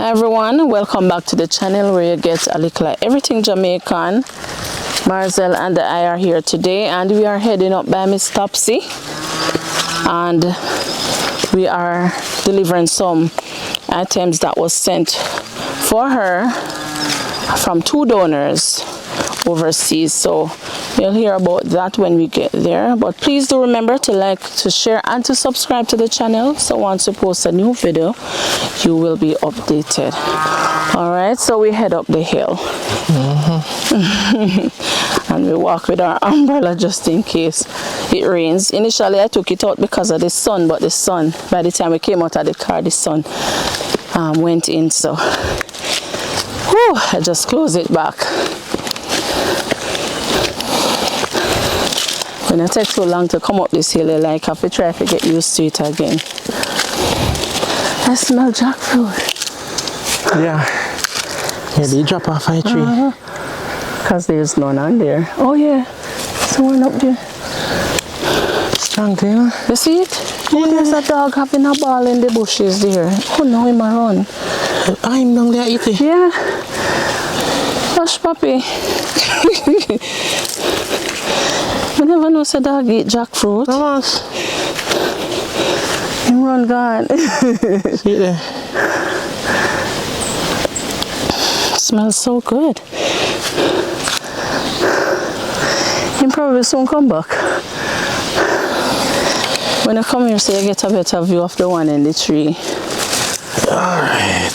Hi everyone, welcome back to the channel where you get a Likkle Everything Jamaican. Marcel and I are here today and we are heading up by Miss Topsy and we are delivering some items that was sent for her from 2 donors overseas, so you'll hear about that when we get there. But please do remember to like, to share and to subscribe to the channel, so once we post a new video you will be updated. Alright, so we head up the hill. And we walk with our umbrella just in case it rains. Initially I took it out because of the sun, but the sun, by the time we came out of the car, the sun went in, so I just close it back. When it takes so long to come up this hill, I like have to try to get used to it again. I smell jackfruit. Yeah, they drop off a tree. Because there's none on there. Oh yeah, someone up there. Strong tail. You see it? Yeah. Oh, there's a dog having a ball in the bushes there. Oh no, him a run. I'm down there eating. Yeah. Hush puppy. I never know a dog eat jackfruit. Him run gone. See there. Smells so good. He probably soon come back. When I come here, so you get a better view of the one in the tree. Alright.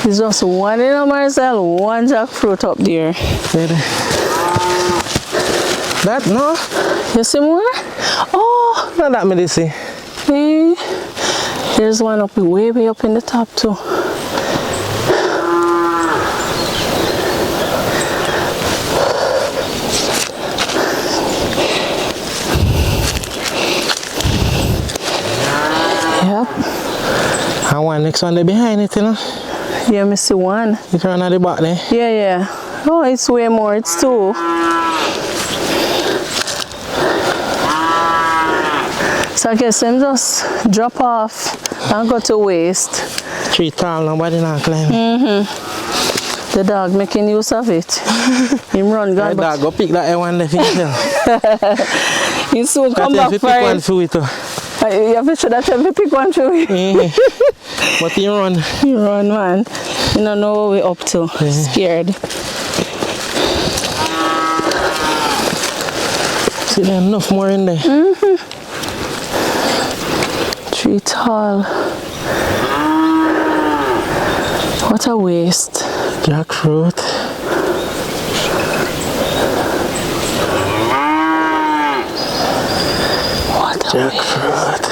There's just one in a Marcel, one jackfruit up there. That no? You see more? Oh! Not that many see. Hey. There's one up way up in the top too. Yep. And one next one there behind it, you know? Yeah, I see one. You turn at the back there? Yeah. Oh, it's way more. It's 2. So I guess I'm just drop off and go to waste. Tree tall, nobody not climb. The dog making use of it. Him run gone. The dog go pick that one left himself. He soon come back for it. You have to show that you pick one through it. But he run. He run, man. You don't know what we're up to. Scared. See, there's enough more in there. Tree tall. What a waste. Jackfruit. What a jackfruit.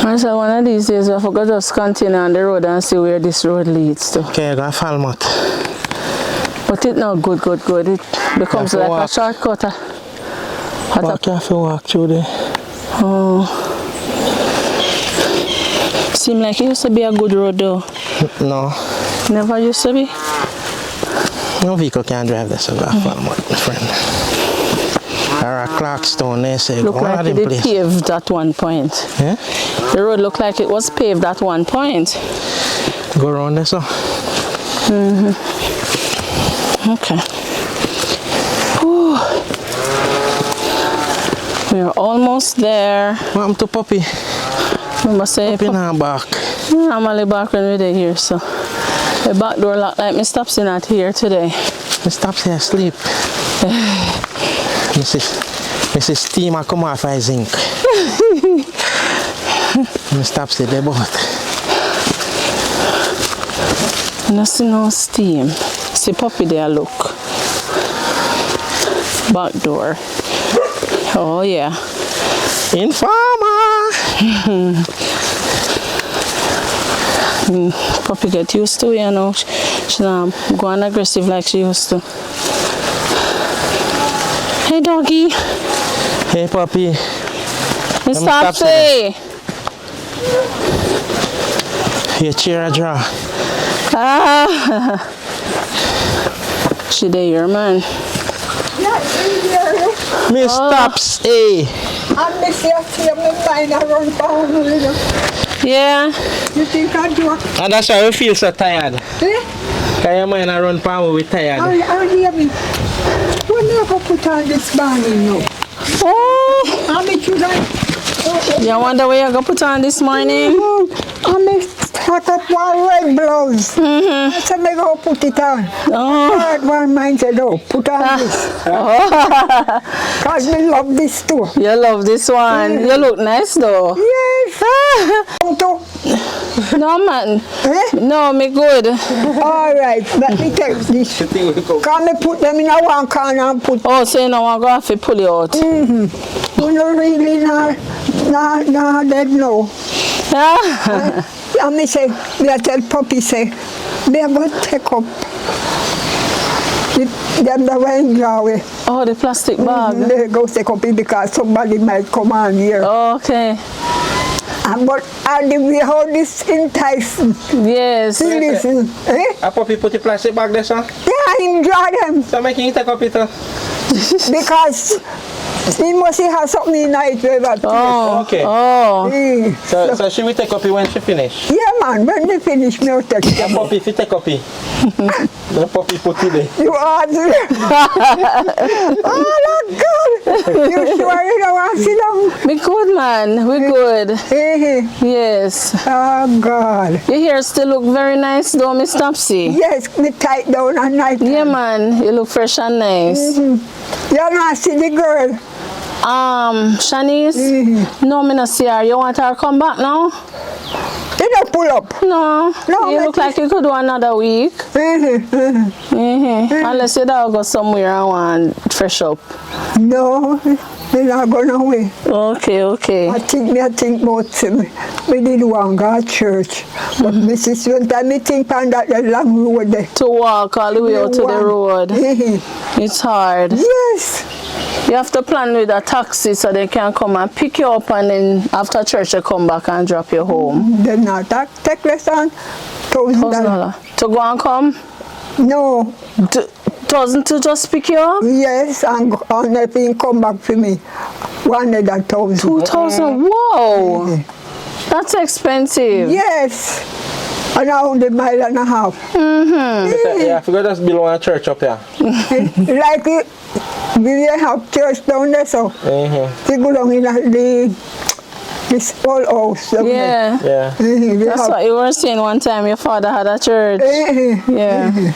Marcel, one of these days I forgot to just continue on the road and see where this road leads to. Okay, I got Falmouth. But it's not good. It becomes like a shortcut. You have to walk through there. Oh. Seems like it used to be a good road though. No. Never used to be? No vehicle can drive this, so I found my friend. Or a Clarkstone, they say. Look like it was paved at one point. Yeah? The road looked like it was paved at one point. Go around there, so. Okay. Whew. We're almost there. Welcome to puppy. We must say puppy now back. Yeah, I'm only back when we're here, so the back door locked like Miss Topsy not here today. Miss Topsy asleep. Mrs. Steamer come off I zinc. Miss Topsy they both. I don't see no steam. See puppy there, look. Back door. Oh yeah. Informer! Puppy get used to it, you know. She's not going aggressive like she used to. Hey doggy. Hey puppy. Miss Topsy. Your chair a draw. She there, man. Not in here. Miss Topsy. I miss you, see my mind around town, you know. Yeah. You think I do? And that's why we feel so tired. Eh? Because your mind around power, we're tired. I hear me. When you go put on this morning, no? Oh. I make you like... You wonder where you go put on this morning? I make pack up one red blouse. So I go put it on. Oh. Third one mine said, oh, put on this. Because me love this too. You love this one. You look nice though. Yes. Come to. No man. Eh? No, me good. All right, let me take this. Can me put them in a one corner and put... Oh, so you know I'm going to pull you out. You know really not dead no. And me say, me tell Puppy say, me a go take up them the wine away. Oh, the plastic bag. They go take up it because somebody might come on here. Okay. But we hold this enticing. Yes. See listen, eh? A puppy put the plastic bag there, sir? Yeah, enjoy them. So making you take up it, Because he must have something in it. Oh, okay. Oh. Yeah. So she will take up it when she finish? Yeah, man, when they finish, me will take A them. puppy, if you take up it, the puppy put it there. You are there. Oh, God. You sure you don't want to sit down? We good, man. We good. Yes. Oh, God. Your hair still look very nice though, Miss Topsy. Yes, me tight down at night. Yeah, man. You look fresh and nice. You not see the girl? Shanice? No, me not see her. You want her to come back now? You don't pull up. No. No, You look like you could do another week. Unless you don't go somewhere and want fresh up. No, they're not going away. Okay, okay. I think about me did want to go to church. But Mrs. one time I think on that long road there. To walk all the way out to the road. It's hard. Yes. You have to plan with a taxi so they can come and pick you up and then after church you come back and drop you home. Then not take less than $1,000. To go and come? No. Doesn't to just pick you up? Yes, and everything come back for me. 100,000. 2,000? Whoa! That's expensive. Yes. And only mile and a half. Yeah, I forgot that's below a church up here. Like we have church down there, so we go down in this old house. Yeah. Yeah. That's what you were saying one time your father had a church. Yeah.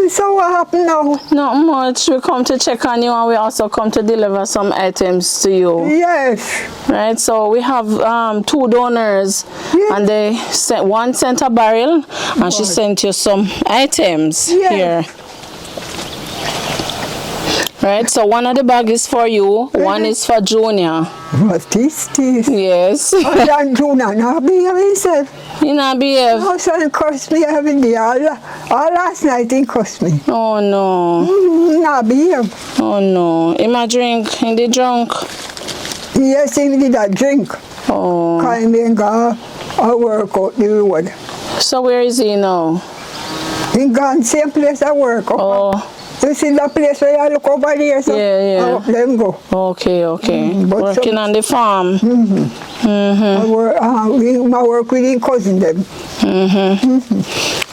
So what happened now? Not much. We come to check on you and we also come to deliver some items to you. Yes. Right, so we have 2 donors and they sent, one sent a barrel and she sent you some items here. Right, so one of the bag is for you, one is for Junior. What is this? Yes. And Junior not behave himself. You not behave? No, son cursed me every day. All last night he cursed me. Oh no. Not behave. Oh no. Him a drink, he did drunk? Yes, he did a drink. Oh. Because he ain't got a work out the road. So where is he now? He gone same place I work. Oh. You see that place where you look over there? So Yeah. let him go. Okay. Working on the farm. I work with his cousin them.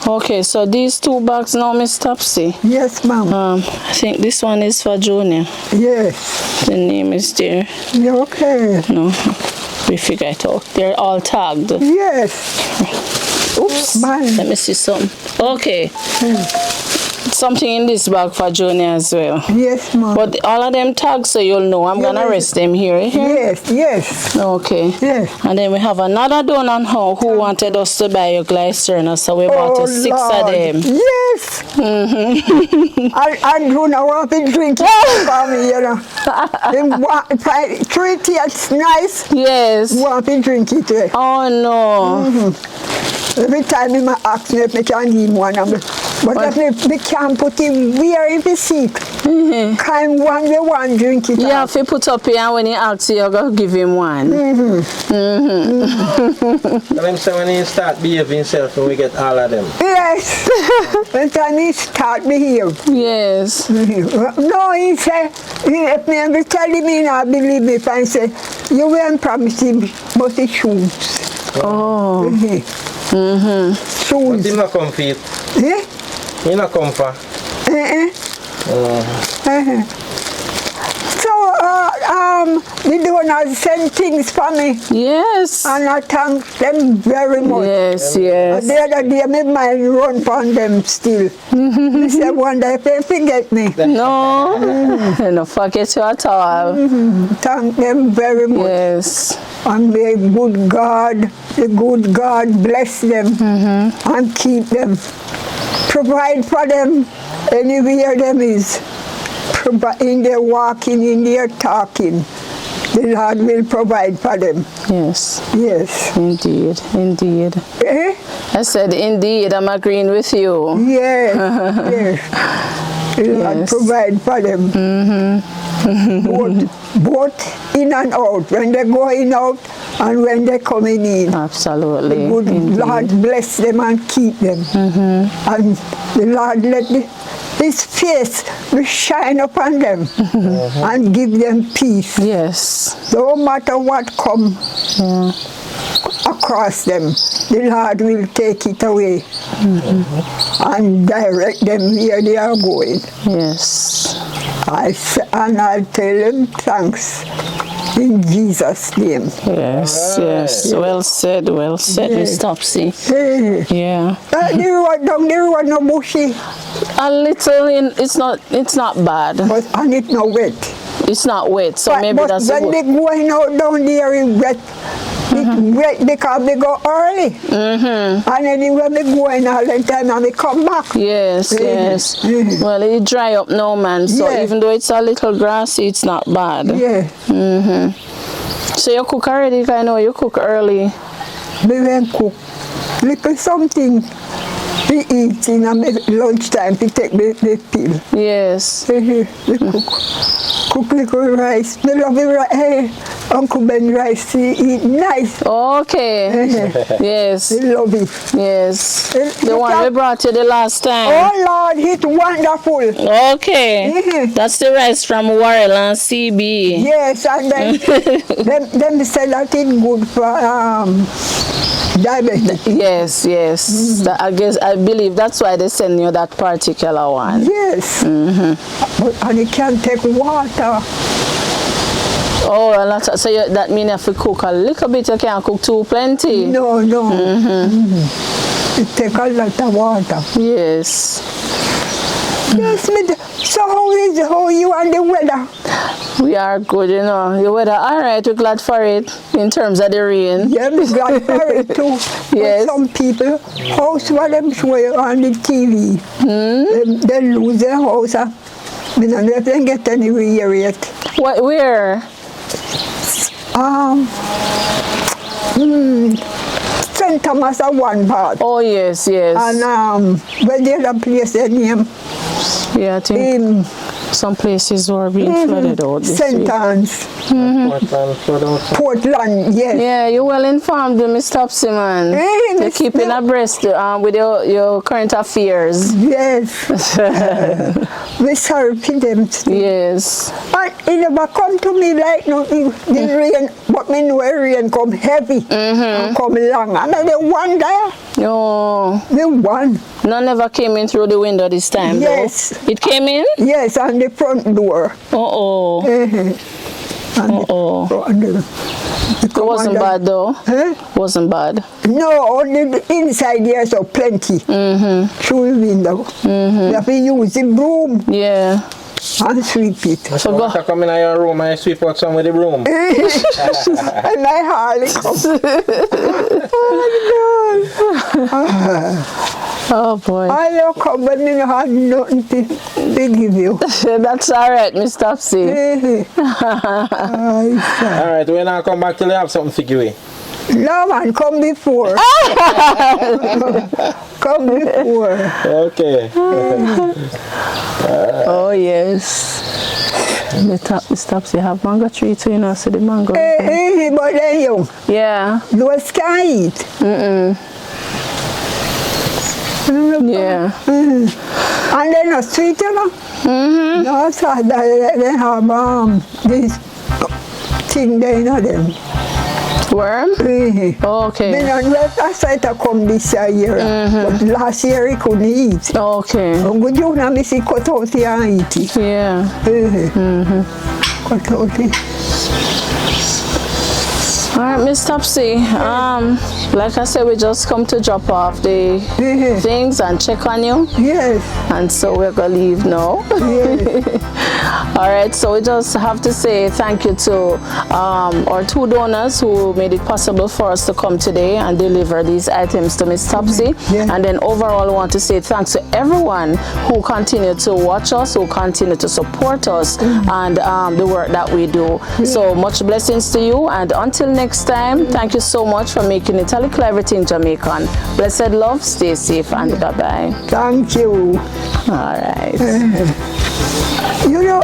Okay, so these 2 bags now, Miss Topsy. Yes, ma'am. I think this one is for Junior. Yes. The name is there. You okay? No, we figure it out. They're all tagged. Yes. Oops. Man. Let me see some. Okay. Something in this bag for Junior as well. Yes, ma'am. But all of them tags, so you'll know. I'm gonna rest them here. Yes. Okay. Yes. And then we have another donor who wanted us to buy your glycerine, so we bought you 6 of them. Yes. I do not want to drink it for me, you know. Treat it nice. Yes. Want to drink it. Oh no. Every time he asks me if I can give one, But if we can't put him where if he sick, kind one we want drink it. Yeah, if you put up here and when he asks you, you're going to give him one. Tell him say when he start behaving himself when we get all of them. Yes. When time he start behave. Yes. No, he say, if me ever tell him he not believe me, if I say, you won't promise him, but he shoes. Oh. But Shoes. he not come for it. Eh? He not come for. So, the donors send things for me, Yes. and I thank them very much. Yes, yes. The other day, my mind run from them still. I said, wonder if they forget me. No. No forget you at all. Thank them very much. Yes. And may the good God bless them and keep them. Provide for them anywhere them is. In their walking, in their talking. The Lord will provide for them. Yes. Yes. Indeed. Indeed. Eh? I said, indeed, I'm agreeing with you. Yes. Yes. The Lord Yes. provide for them. Both in and out. When they're going out and when they're coming in. Absolutely. The good Indeed. Lord bless them and keep them. And the Lord let His face will shine upon them and give them peace. Yes. No matter what come across them, the Lord will take it away and direct them where they are going. Yes. I'll tell them thanks in Jesus' name. Yes. Yes. Well said. Well said, Miss Topsy. Hey. Yeah. The road down the road no bushy, A little. It's not bad. but and it no wet. It's not wet, so maybe but that's when a they good. going out down there, it's wet. It's wet because they go early. And anyway, they going all the time and they come back. Yes. Yes. Well, it dry up now, man. So Yeah. even though it's a little grassy, it's not bad. Yeah. So you cook already? I know you cook early. We went cook little something we eat in lunchtime to take the pill. Yes. We cook little rice. We love the Uncle Ben rice. He eat nice. Okay. Yes. We love it. Yes. The one we brought you the last time. Oh Lord, it's wonderful. Okay. That's the rice from Warrell and CB. Yes, and then them say that it's good for diabetes. Yes, yes. I believe that's why they send you that particular one. Yes. And it can take water. Oh, a lot. So that means if you cook a little bit, you can't cook too plenty. No. It take a lot of water. Yes. Yes, so how you and the weather? We are good, you know. The weather, all right. We're glad for it in terms of the rain. Yeah, we glad for it too. Yes. But some people, house what them show you on the TV, they lose their house. We don't know if they get anywhere yet. What? Where? St. Thomas are one part. Oh yes, yes. And where the other place their name? Yeah, I think some places were being flooded out this St. week. Anne's. Portland, yes. Yeah, you're well informed, Miss Topsy, man. You're keeping abreast with your current affairs. Yes. We sorry for them too. Yes. And it never come to me like no, the rain, but me know rain come heavy and come long. And the one there, No. the one. None never came in through the window this time, Yes. though. It came in? Yes, on the front door. Uh-oh. Uh-oh. It wasn't bad, though. Huh? Wasn't bad. No, only the inside there, so plenty. Through the window. You have to use the broom Yeah. and sweep it. So water come in your room and you sweep out some with the broom. And my Harley comes. Oh, boy. I don't come when you have nothing to give you. That's all right, Miss Topsy. Alright, we're now come back till you have something to give you. No man, come before. Come before. Okay. Oh yes. The Topsy have mango tree too, you know, so the mango. But then you, Yeah. those can't eat. Yeah. And they're not sweet, you know. No, so they have this thing there, you know them. Worm? Then Okay. I tried to come this year, but last year he couldn't eat. Okay. Good you now miss it cut out here and eat it. Yeah. Cut out it. All right, Miss Topsy. Like I said, we just come to drop off the things and check on you. Yes. And so we're gonna leave now. All right, so we just have to say thank you to our 2 donors who made it possible for us to come today and deliver these items to Miss Topsy. And then overall, I want to say thanks to everyone who continue to watch us, who continue to support us and the work that we do. So much blessings to you, and until next time, thank you so much for making it Likkle Everyting Jamaican. Blessed love, stay safe, and bye-bye. Thank you. All right. You know,